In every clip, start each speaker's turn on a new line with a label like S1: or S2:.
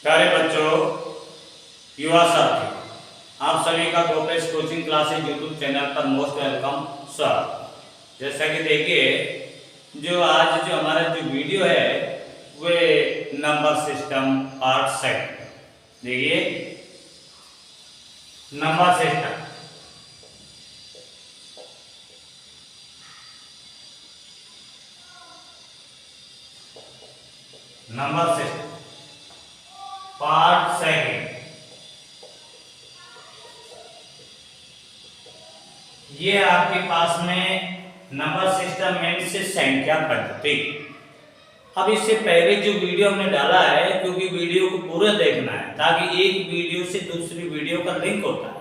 S1: प्यारे बच्चों, युवा साथी, आप सभी का Gopesh coaching classes YouTube channel पर मोस्ट वेलकम सर। जैसा कि देखिए, जो आज जो हमारा जो वीडियो है वे नंबर सिस्टम पार्ट सेकंड। देखिए, नंबर सिस्टम पार्ट सेकंड। ये आपके पास में नंबर सिस्टम में से संख्या पद्धति। अब इससे पहले जो वीडियो हमने डाला है, क्योंकि वीडियो को पूरा देखना है ताकि एक वीडियो से दूसरी वीडियो का लिंक होता है।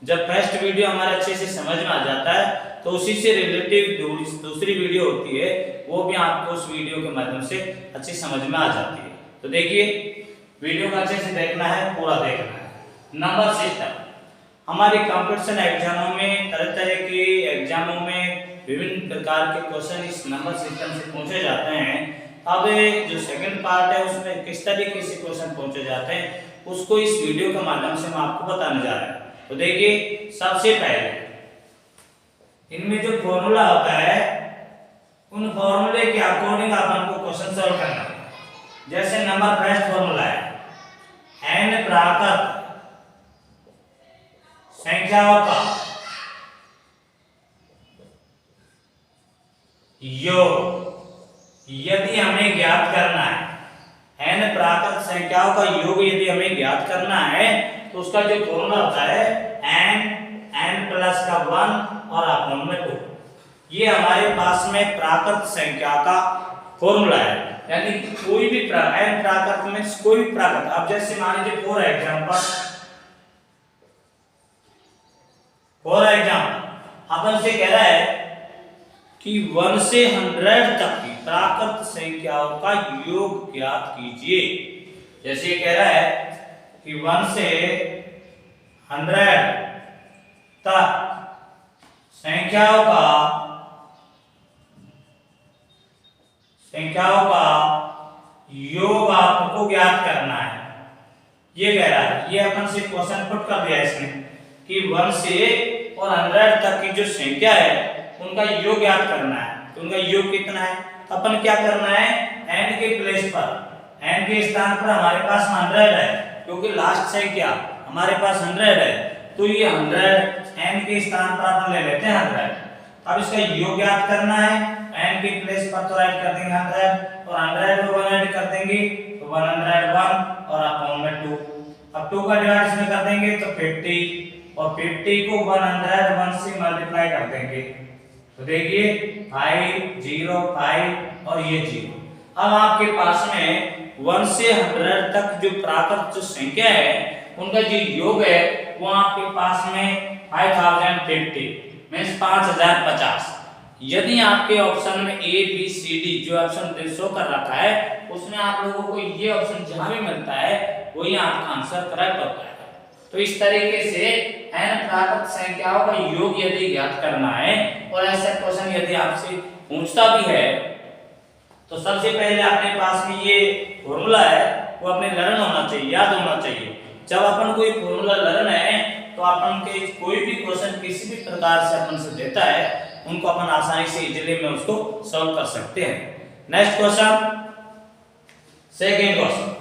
S1: जब फर्स्ट वीडियो हमारे अच्छे से समझ में आ जाता है तो उसी से रिलेटिव दूसरी वीडियो होती है, वो भी आपको उस वीडियो के माध्यम से अच्छी समझ में आ जाती है। तो देखिए, वीडियो को अच्छे से देखना है, पूरा देखना है। नंबर सिस्टम हमारे कंपटीशन एग्जामों में, तरह तरह के एग्जामों में विभिन्न प्रकार के क्वेश्चन इस नंबर सिस्टम से पूछे जाते हैं। अब जो सेकंड पार्ट है उसमें किस तरीके से क्वेश्चन पूछे जाते हैं उसको इस वीडियो के माध्यम से मैं आपको बताने जा रहा हूं। तो देखिए, सबसे पहले इनमें जो फॉर्मूला होता है उन फॉर्मूले के अकॉर्डिंग अपन को क्वेश्चन सॉल्व करना है। जैसे नंबर फर्स्ट फॉर्मूला है n प्राकृत संख्याओं का योग यदि हमें ज्ञात करना है, n प्राकृत संख्याओं का योग यदि हमें ज्ञात करना है तो उसका जो फॉर्मूला होता है n प्लस का 1 और अपॉन में 2। ये हमारे पास में प्राकृत संख्या का फॉर्मूला है। यानी कोई भी n प्राकृत में कोई भी प्राकृत, अब जैसे मान लीजिए फॉर एग्जाम्पल अपन से कह रहा है कि 1 से 100 तक की प्राकृत संख्याओं का योग ज्ञात कीजिए। जैसे ये कह रहा है कि 1 से 100 तक संख्याओं का योग आपको ज्ञात करना है। ये कह रहा है, ये अपन से क्वेश्चन पुट कर दिया इसने कि 1 से और 100 तक की जो संख्या है उनका योग ज्ञात करना है। तो उनका योग कितना है, अपन क्या करना है, n के प्लेस पर, n के स्थान पर हमारे पास 100 है, क्योंकि लास्ट संख्या हमारे पास 100 है। तो ये 100 n के स्थान पर अपन ले लेते हैं 100। अब इसका योग ज्ञात करना है, n के प्लेस पर तो ऐड कर देंगे 100 और 100 को 1 ऐड कर देंगे तो 101 और अपॉन में 2। अब 2 का डिवाइड इसमें कर देंगे तो 50 और 50 को 101 से मल्टीप्लाई कर देंगे तो देखिए 5 0 5 और ये 0। अब आपके पास में 1 से 100 तक जो प्राकृत जो संख्या है उनका जो योग है वो आपके पास में 5050 मींस 5050। यदि आपके ऑप्शन में ए बी सी डी जो ऑप्शन शो कर रखा है उसमें आप लोगों को ये ऑप्शन जहां भी मिलता है वही आपका आंसर करेक्ट होता है। तो इस तरीके से n प्राकृत संख्याओं का योग यदि ज्ञात करना है और ऐसा क्वेश्चन यदि आपसे पूछता भी है तो सबसे पहले अपने पास में ये फॉर्मूला है वो अपने लर्न होना चाहिए, याद होना चाहिए। जब अपन कोई फॉर्मूला लर्न है तो अपन के कोई भी क्वेश्चन किसी भी प्रकार से अपन से देता है उनको अपन आसानी से इजीली में उसको सॉल्व कर सकते हैं। Next question, second question.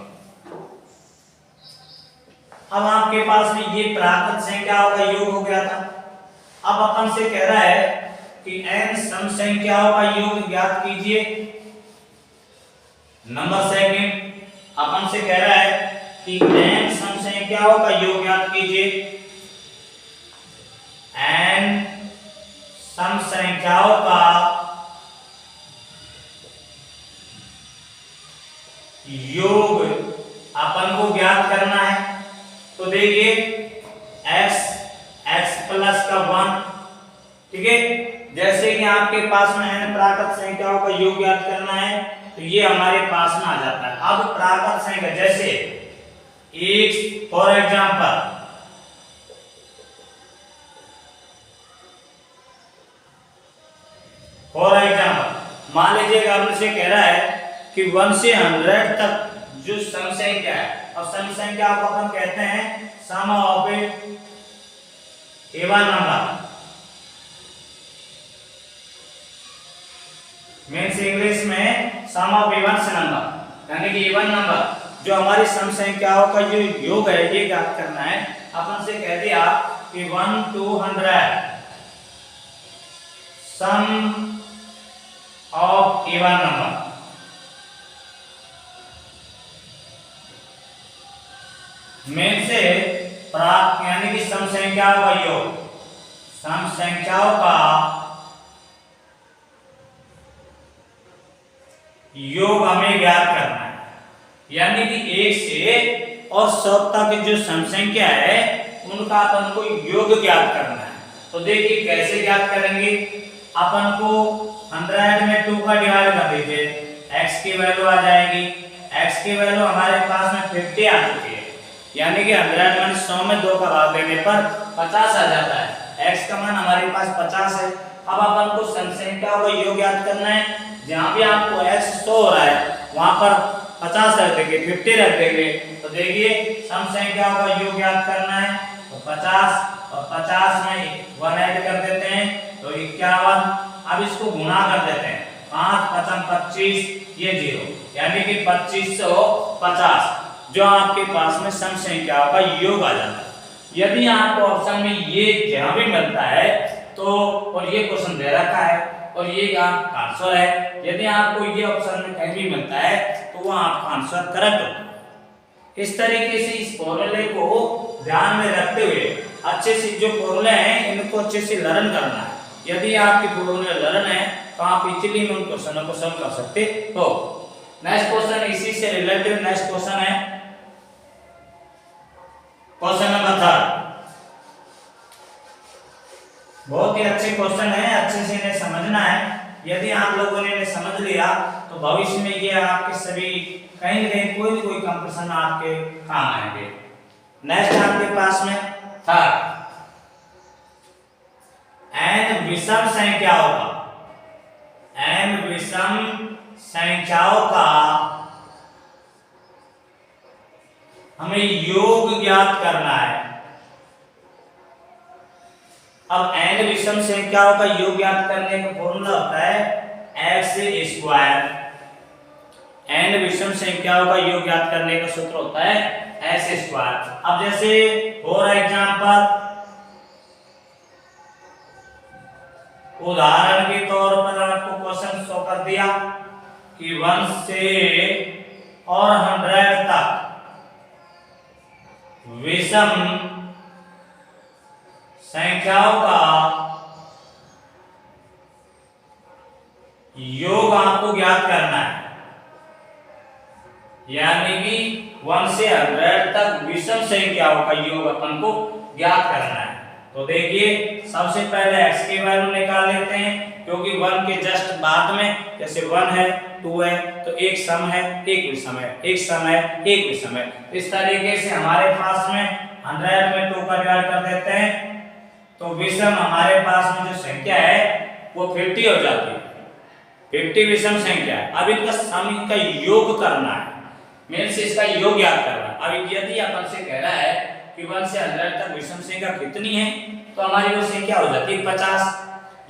S1: अब आपके पास में ये प्राकृत संख्याओं का योग हो गया था। अब अपन से कह रहा है कि n सम संख्याओं का योग ज्ञात कीजिए। नंबर सेकंड अपन से कह रहा है कि n सम संख्याओं का योग ज्ञात कीजिए। n सम संख्याओं का योग अपन को ज्ञात करना है। तो देखिए x प्लस का 1, ठीक है। जैसे कि आपके पास में n प्राकृत संख्याओं का योग ज्ञात करना है तो ये हमारे पास में आ जाता है। अब प्राकृत संख्या जैसे x फॉर एग्जांपल मान लीजिएगा हमसे कह रहा है कि 1 से 100 तक जो सम संख्या है, और सम संख्या को अपन कहते हैं sum of even number, means English में सम ऑफ इवन्स नंबर, यानी कि इवन नंबर जो हमारी सम संख्याओं का जो योग है ये ज्ञात करना है। अपन से कह दिया कि 1 to 100 sum of even number, में से प्राप्त यानी कि सम संख्याओं का योग, सम संख्याओं का योग हमें ज्ञात करना है, यानी कि 1 से और 100 तक जो सम संख्या है उनका अपन को योग ज्ञात करना है। तो देखिए कैसे ज्ञात करेंगे, अपन को 100 में 2 का डिवाइड कर दीजिए, x की वैल्यू आ जाएगी, x की वैल्यू हमारे पास में 50 आ चुकी है, यानी कि 100 में 100 में 2 का भाग देने पर 50 आ जाता है, x का मान हमारे पास 50 है। अब अपन को सम संख्याओं का योग ज्ञात करना है, जहां भी आपको x 100 हो रहा है वहां पर 50 रख देंगे, 50 रख देंगे। तो देखिए सम संख्याओं का योग ज्ञात करना है, तो 50 और 50 में 1 ऐड कर देते हैं तो 51। अब इसको गुणा कर देते हैं, 5 5 25 ये 0, यानी कि 2550 जो आपके पास में सम संख्याओं का योग आ जाता है। यदि आपको ऑप्शन में ये जहां भी मिलता है तो, और ये क्वेश्चन दे रखा है और ये आपका आंसर है, यदि आपको ये ऑप्शन में कहीं भी मिलता है तो वो आपका आंसर करेक्ट होगा। इस तरीके से इस फॉर्मूले को ध्यान में रखते हुए अच्छे से जो फॉर्मूले हैं इनको अच्छे से लर्न करना है। यदि आपके फॉर्मूले लर्न है तो आप इजीली में उन क्वेश्चनों को सॉल्व कर सकते हो। नेक्स्ट क्वेश्चन इसी से रिलेटेड नेक्स्ट क्वेश्चन है क्वेश्चन नंबर 3। बहुत ही अच्छे क्वेश्चन है, अच्छे से इन्हें समझना है। यदि आप लोगों ने इन्हें समझ लिया तो भविष्य में ये आपके सभी कहीं न कहीं कोई न कोई कंपटीशन में आपके काम आएंगे। नेक्स्ट आपके पास में था n विषम संख्याओं का, n विषम संख्याओं का हमें योग ज्ञात करना है। अब n विषम संख्याओं का योग ज्ञात करने का फॉर्मूला होता है x²। n विषम संख्याओं का योग ज्ञात करने का सूत्र होता है x²। अब जैसे फॉर एग्जांपल उदाहरण के तौर पर आपको क्वेश्चन शो कर दिया कि 1 से और 100 तक विषम संख्याओं का योग आपको ज्ञात करना है, यानी कि 1 से 100 तक विषम संख्याओं का योग अपन को ज्ञात करना है। तो देखिए सबसे पहले x की वैल्यू निकाल लेते हैं, क्योंकि 1 के जस्ट बाद में जैसे 1 है 2 है तो एक सम है एक विषम है, एक सम है एक विषम है। इस तरीके से हमारे पास में 100 में 2 का डिवाइड कर देते हैं तो विषम हमारे पास में जो संख्या है वो 50 हो जाती है, 50 विषम संख्या है। अब इनका सम का योग करना है, मीन्स इसका योग याद करना है। अब यदि अपन से कह रहा है कि 1 से 100 तक विषम संख्या कितनी है तो हमारी वो संख्या हो जाती है 50।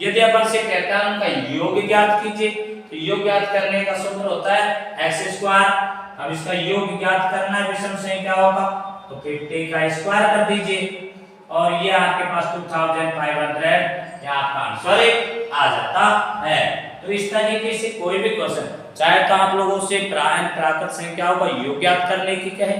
S1: यदि अपन से कहता है उनका योग ज्ञात कीजिए तो योग ज्ञात करने का सूत्र होता है x²। अब इसका योग ज्ञात करना है विषम संख्याओं का तो 50 का स्क्वायर कर दीजिए और ये आपके पास 2500 या आपका आंसर आ जाता है। तो इस तरीके से कोई भी क्वेश्चन चाहे तो आप लोगों से प्राकृत संख्याओं का योग ज्ञात करने की कहे,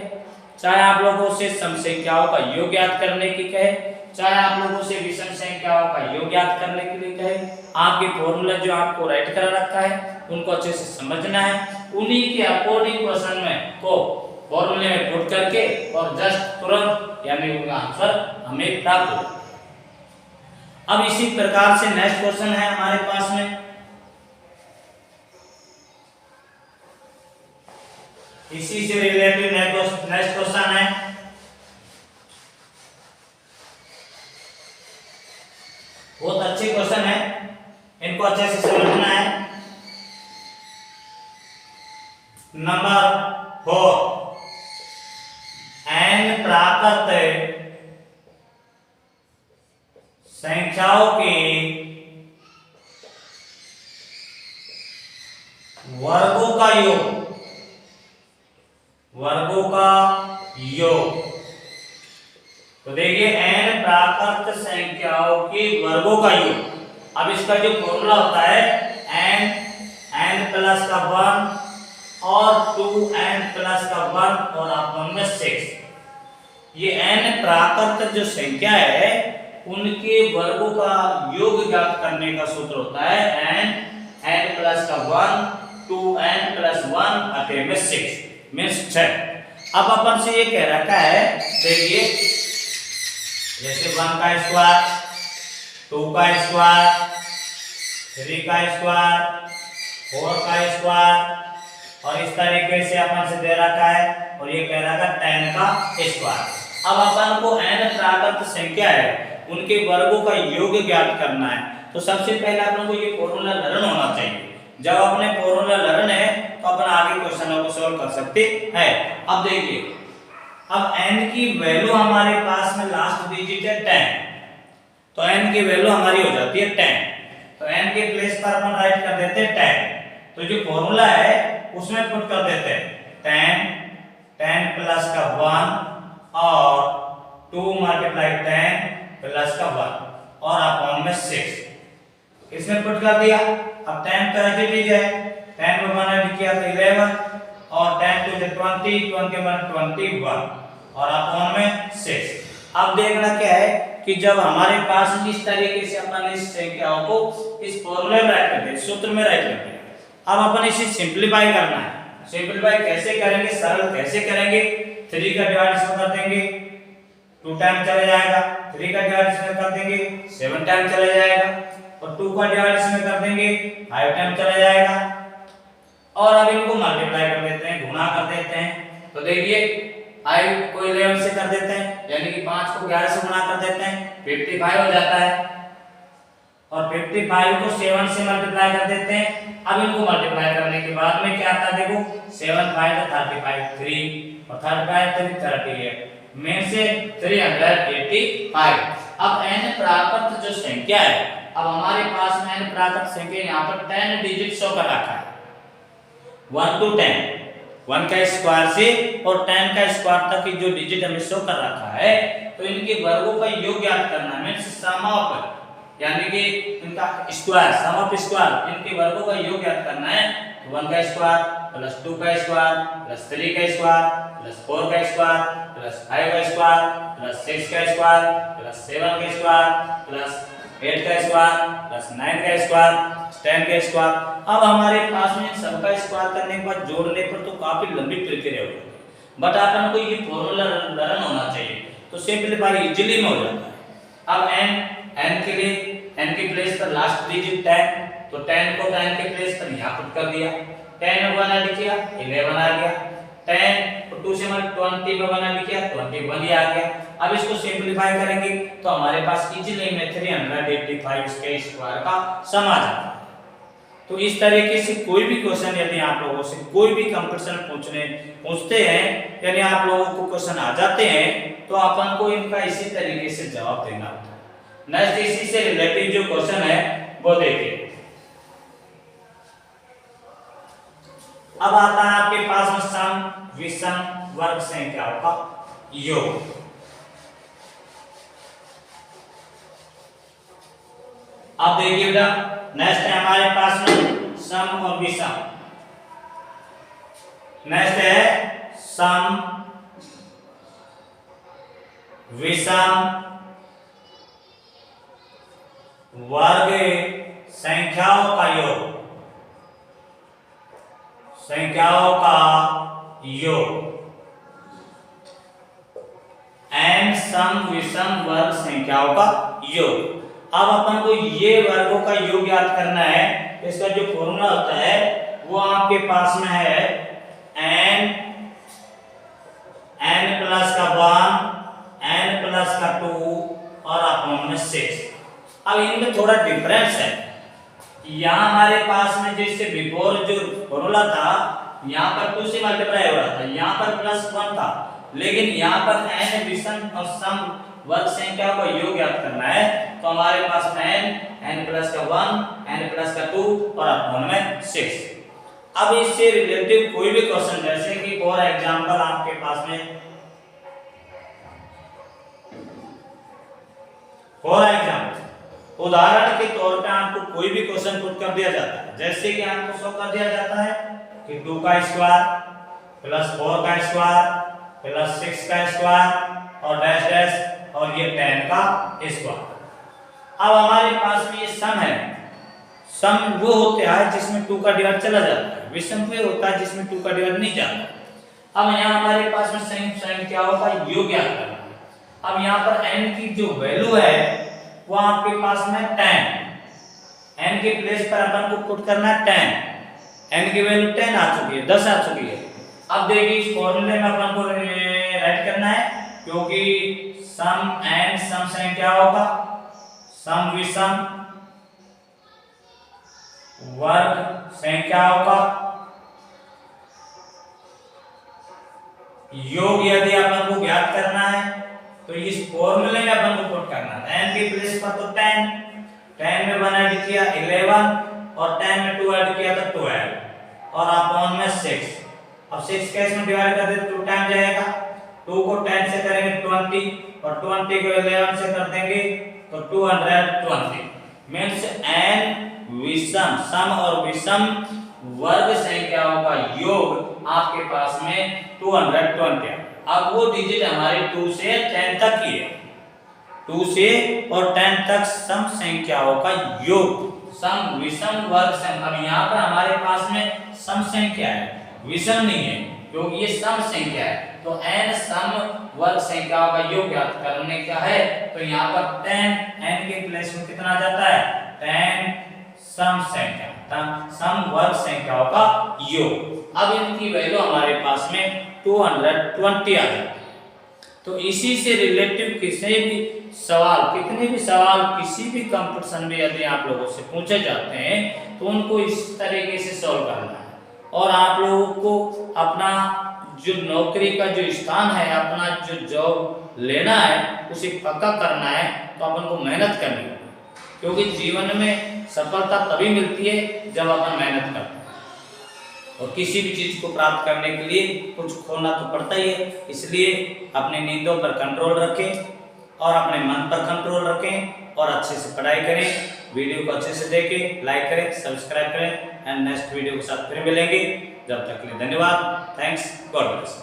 S1: चाहे आप लोगों से सम संख्याओं का योग ज्ञात करने की कहे, चाहे आप लोगों से विषम संख्याओं का योग ज्ञात करने के लिए कहे, आपके फॉर्मूला जो आपको राइट कर रखा है उनको अच्छे से समझना है, उन्हीं के अकॉर्डिंग क्वेश्चन में को फॉर्मूले में पुट करके और जस्ट तुरंत यानी उनका आंसर हमें प्राप्त हो। अब इसी प्रकार से नेक्स्ट क्वेश्चन है हमारे पास में, इसी से रिलेटेड नेक्स्ट क्वेश्चन है बहुत अच्छे क्वेश्चन है, इनको अच्छे से समझना है। नंबर हो n प्राकृत संख्याओं के वर्गों का योग, वर्गों का योग। तो देखिए n प्राकृत संख्याओं के वर्गों का योग। अब इसका जो फॉर्मूला होता है n प्लस का 1 और 2n प्लस का 1 और अपॉन में 6। ये n प्राकृत जो संख्या है उनके वर्गों का योग ज्ञात करने का सूत्र होता है n प्लस का 1 2n प्लस 1 अटे में 6 मीन्स 6। अब अपन से ये कह रखा है, देखिए जैसे 1 का स्क्वायर, 2 का स्क्वायर, 3 का स्क्वायर, 4 का स्क्वायर और इस तरीके से अपन से दे रखा है, और ये कह रखा 10 का स्क्वायर। अब अपन को n प्राकृत संख्या है उनके वर्गों का योग ज्ञात करना है। तो सबसे पहले अपन को ये फॉर्मूला लर्न होना चाहिए। जब अपने फॉर्मूला लर्न है तो अपन आगे क्वेश्चनों को सॉल्व कर सकते हैं। अब देखिए, अब n की वैल्यू हमारे पास में लास्ट डिजिट है 10, तो n की वैल्यू हमारी हो जाती है 10। तो n के प्लेस पर अपन राइट कर देते हैं 10। तो जो फॉर्मूला है उसमें पुट कर देते हैं 10 प्लस का 1 और 2 मल्टीप्लाई 10 प्लस का 1 और अपॉन में 6 इसमें पुट कर दिया। अब 10 तो ऐसे ही है, 10 को 1 ऐड किया तो 11 और 10 टू 20 21 और अपॉन में 6। अब देखना क्या है कि जब हमारे पास इस तरीके से अपन इस संख्याओं को इस फॉर्मूले में राइट करते हैं, सूत्र में राइट करते हैं। अब अपन इसे सिंपलीफाई करना है। सिंपलीफाई कैसे करेंगे, सरल कैसे करेंगे? 3 का डिवाइड इसमें कर देंगे 2 टाइम चला जाएगा, 3 का डिवाइड इसमें कर देंगे 7 टाइम चला जाएगा और 2 का डिवाइड इसमें कर देंगे 5 टाइम चला जाएगा। और अब इनको मल्टीप्लाई कर देते हैं, गुणा कर देते हैं। तो देखिए 5 को 11 से कर देते हैं, यानी कि 5 को 11 से गुणा कर देते हैं 55 हो जाता है, और 55 को 7 से मल्टीप्लाई कर देते हैं। अब इनको मल्टीप्लाई करने के बाद में क्या आता है, देखो 7 5 35 3 और 35 38 में से 385। अब n प्राकृत जो संख्या है, अब हमारे पास में n प्राकृत संख्या यहाँ पर 10 डिजिट शो कर रखा है 1 to 10, 1 का स्क्वायर से और 10 का स्क्वायर तक की जो डिजिट हमें शो कर रखा है। तो इनके वर्गों का योग ज्ञात करना है, मींस सम ऑफ, यानी कि इनका स्क्वायर, सम ऑफ स्क्वायर, इनके वर्गों का योग ज्ञात करना है। 1 का स्क्वायर प्लस 2 का स्क्वायर प्लस 3 का स्क्वायर प्लस 4 का स्क्वायर प्लस 5 का स्क्वायर प्लस 6 का स्क्वायर प्लस 7 का स्क्वायर प्लस 8 का स्क्वायर प्लस 9 का स्क्वायर 10 का स्क्वायर। अब हमारे पास में सबका स्क्वायर करने के बाद जोड़ने पर तो काफी लंबी प्रक्रिया होगी, बट अपन को ये फॉर्मूला लर्न होना चाहिए, तो सिंपलीफाई इजीली में हो जाता है। अब n के लिए n के प्लेस पर लास्ट डिजिट 10, तो 10 को 10 के प्लेस पर यहाँ पुट कर दिया, 10 में 1 ऐड किया 11 आ गया, 10 को 2 से 20 में 1 ऐड किया 21 ही आ गया। अब इसको सिंपलीफाई करेंगे तो हमारे पास इजीली में 385 के स्क्वायर का सम आ जाता है। तो इस तरीके से कोई भी क्वेश्चन यदि आप लोगों से कोई भी कंपटीशन पूछते हैं, यानी आप लोगों को क्वेश्चन आ जाते हैं, तो अपन को इनका इसी तरीके से जवाब देना होता है। नेक्स्ट इसी से रिलेटेड जो क्वेश्चन है वो देखिए। अब आता है आपके पास में सम विषम वर्ग संख्याओं का योग। अब देखिए बेटा, नेक्स्ट है हमारे पास में सम और विषम। नेक्स्ट है सम विषम वर्ग संख्याओं का योग, संख्याओं का योग। n सम विषम वर्ग संख्याओं का योग। अब अपन को ये वर्गों का योग याद करना है। इसका जो फॉर्मूला होता है वो आपके पास में है n प्लस का 1 n प्लस का 2 और अपॉन में 6। अब इनमें थोड़ा डिफरेंस है। यहाँ हमारे पास में जैसे बिफोर जो फॉर्मूला था यहाँ पर 2 से मल्टीप्लाई हो रहा था, यहाँ पर +1 था, लेकिन यहाँ पर n विषम और सम वर्ग संख्याओं का योग ज्ञात करना है। तो हमारे पास n प्लस का 1, n प्लस का 2 और अपॉन में 6। अब इससे रिलेटिव कोई भी क्वेश्चन, जैसे कि फॉर एग्जांपल आपके पास में उदाहरण के तौर पे आपको कोई भी क्वेश्चन पुट कर दिया जाता है, जैसे कि आपको शो कर दिया जाता है कि 2 का स्क्वायर प्लस 4 का स्क्वायर प्लस 6 का स्क्वायर और डैश डैश और ये 10 का स्क्वायर। अब हमारे पास में ये सम है, सम वो होता है जिसमें 2 का डिवाइड चला जाता है, विषम वो होता है जिसमें 2 का डिवाइड नहीं जाता। अब यहाँ हमारे पास में संख्याओं का योग ज्ञात करना है। अब यहाँ पर n की जो वैल्यू है वो आपके पास में 10, n के प्लेस पर अपन को पुट करना है 10, n की वैल्यू 10 आ चुकी है, 10 आ चुकी है। अब देखिए इस फॉर्मूले में अपन को राइट करना है, क्योंकि सम n सम संख्याओं का सम विषम वर्ग संख्याओं का योग यदि अपन को ज्ञात करना है तो इस फॉर्मूले में अपन को पुट करना है। n के प्लेस पर तो 10, 10 में 1 ऐड किया 11 और 10 में 2 ऐड किया तो 12 और अपॉन में 6। अब 6 कैसे में डिवाइड कर दे 2 टाइम जाएगा, 2 को 10 से करेंगे 20 और 20 को 11 से कर देंगे तो 220। मींस n विषम सम और विषम वर्ग संख्याओं का योग आपके पास में 220। अब वो डिजिट हमारे 2 से 10 तक की है, 2 से और 10 तक सम संख्याओं का योग सम विषम वर्ग संख्या। अब यहाँ पर हमारे पास में सम संख्या है, विषम नहीं है, क्योंकि ये सम संख्या है। तो n सम वर्ग संख्याओं का योग ज्ञात करने का है, तो यहाँ पर 10 n के प्लेस में कितना आ जाता है 10 सम संख्या, सम वर्ग संख्याओं का योग। अब इनकी वैल्यू हमारे पास में 220 आ जाती है। तो इसी से रिलेटिव किसी भी सवाल, कितने भी सवाल किसी भी कंपटीशन में यदि आप लोगों से पूछे जाते हैं तो उनको इस तरीके से सॉल्व करना है, और आप लोगों को अपना जो नौकरी का जो स्थान है, अपना जो जॉब लेना है उसे पक्का करना है। तो अपन को मेहनत करनी है, क्योंकि जीवन में सफलता तभी मिलती है जब अपन मेहनत करते हैं, और किसी भी चीज को प्राप्त करने के लिए कुछ खोना तो पड़ता ही है। इसलिए अपनी नींदों पर कंट्रोल रखें और अपने मन पर कंट्रोल रखें और अच्छे से पढ़ाई करें। वीडियो को अच्छे से देखें, लाइक करें, सब्सक्राइब करें एंड नेक्स्ट वीडियो के साथ फिर मिलेंगे। जब तक के लिए धन्यवाद। Thanks, God bless.